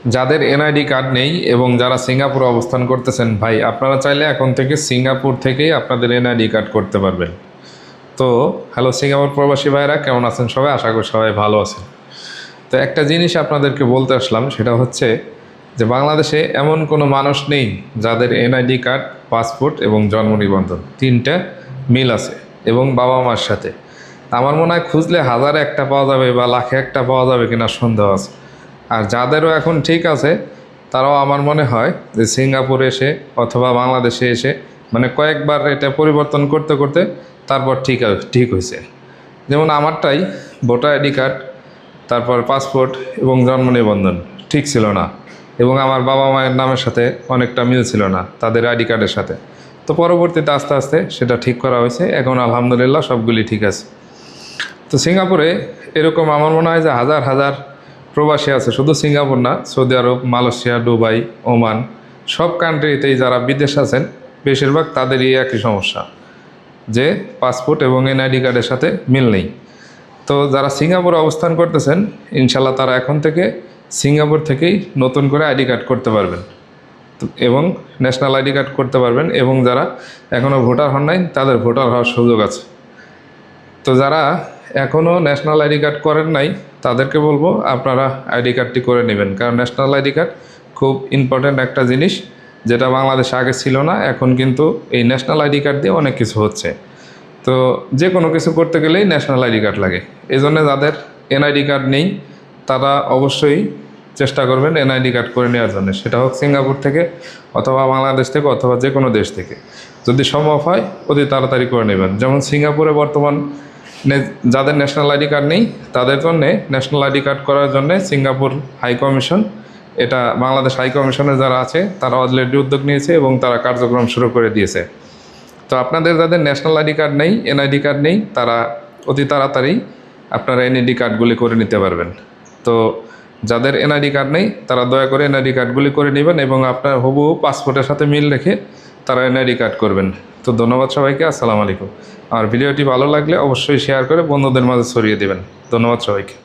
যাদের NID card নেই এবং যারা সিঙ্গাপুরে অবস্থান করতেছেন ভাই, আপনারা চাইলে এখন থেকে সিঙ্গাপুর থেকেই আপনাদের এনআইডি কার্ড করতে পারবেন। তো হ্যালো সিঙ্গাপুর প্রবাসী ভাইরা, কেমন আছেন সবাই? আশা করি সবাই ভালো আছেন। তো একটা জিনিস আপনাদেরকে বলতে আসলাম, সেটা হচ্ছে যে বাংলাদেশে এমন কোনো মানুষ নেই যাদের এনআইডি কার্ড, পাসপোর্ট এবং জন্ম নিবন্ধন তিনটা মিল আছে এবং বাবা মার সাথে। আমার মনে হয় খুঁজলে হাজারে একটা পাওয়া যাবে বা লাখে একটা পাওয়া যাবে কিনা সন্দেহ আছে। আর যাদেরও এখন ঠিক আছে, তারাও আমার মনে হয় যে সিঙ্গাপুরে এসে অথবা বাংলাদেশে এসে মানে কয়েকবার এটা পরিবর্তন করতে করতে তারপর ঠিক হয়েছে। যেমন আমারটাই ভোটার আইডি কার্ড, তারপর পাসপোর্ট এবং জন্ম নিবন্ধন ঠিক ছিল না, এবং আমার বাবা মায়ের নামের সাথে অনেকটা মিল ছিল না তাদের আইডি কার্ডের সাথে। তো পরবর্তীতে আস্তে আস্তে সেটা ঠিক করা হয়েছে, এখন আলহামদুলিল্লাহ সবগুলি ঠিক আছে। তো সিঙ্গাপুরে এরকম আমার মনে হয় যে হাজার হাজার প্রবাসী আছে, শুধু সিঙ্গাপুর না, সৌদি আরব, মালয়েশিয়া, দুবাই, ওমান, সব কান্ট্রিতেই যারা বিদেশ আছেন বেশিরভাগ তাদেরই একই সমস্যা, যে পাসপোর্ট এবং এনআইডি কার্ডের সাথে মিল নেই। তো যারা সিঙ্গাপুরে অবস্থান করতেছেন, ইনশাল্লাহ তারা এখন থেকে সিঙ্গাপুর থেকেই নতুন করে আইডি কার্ড করতে পারবেন এবং ন্যাশনাল আইডি কার্ড করতে পারবেন, এবং যারা এখনও ভোটার হন নাই তাদের ভোটার হওয়ার সুযোগ আছে। তো যারা এখনও ন্যাশনাল আইডি কার্ড করেন নাই তাদেরকে বলবো আপনারা আইডি কার্ডটি করে নেবেন, কারণ ন্যাশনাল আইডি কার্ড খুব ইম্পর্ট্যান্ট একটা জিনিস, যেটা বাংলাদেশে আগে ছিল না। এখন কিন্তু এই ন্যাশনাল আইডি কার্ড দিয়ে অনেক কিছু হচ্ছে। তো যে কোনো কিছু করতে গেলেই ন্যাশনাল আইডি কার্ড লাগে। এই জন্য যাদের এনআইডি কার্ড নেই তারা অবশ্যই চেষ্টা করবেন এনআইডি কার্ড করে নেওয়ার জন্য, সেটা হোক সিঙ্গাপুর থেকে অথবা বাংলাদেশ থেকে অথবা যে কোনো দেশ থেকে। যদি সম্ভব হয় অতি তাড়াতাড়ি করে নেবেন। যেমন সিঙ্গাপুরে বর্তমান যাদের ন্যাশনাল আইডি কার্ড নেই তাদের জন্যে ন্যাশনাল আইডি কার্ড করার জন্যে সিঙ্গাপুর হাই কমিশন, এটা বাংলাদেশ হাই কমিশনে যারা আছে তারা অলরেডি উদ্যোগ নিয়েছে এবং তারা কার্যক্রম শুরু করে দিয়েছে। তো আপনাদের যাদের ন্যাশনাল আইডি কার্ড নেই, এনআইডি কার্ড নেই, তারা অতি তাড়াতাড়ি আপনারা এনআইডি কার্ডগুলি করে নিতে পারবেন। তো যাদের এনআইডি কার্ড নেই তারা দয়া করে এনআইডি কার্ডগুলি করে নেবেন এবং আপনার হুবহু পাসপোর্টের সাথে মিল রেখে তারা এনআইডি কার্ড করবেন। তো ধন্যবাদ সবাইকে, আসসালামু আলাইকুম। আর ভিডিওটি ভালো লাগলে অবশ্যই শেয়ার করে বন্ধুদের মাঝে ছড়িয়ে দেবেন। ধন্যবাদ সবাইকে।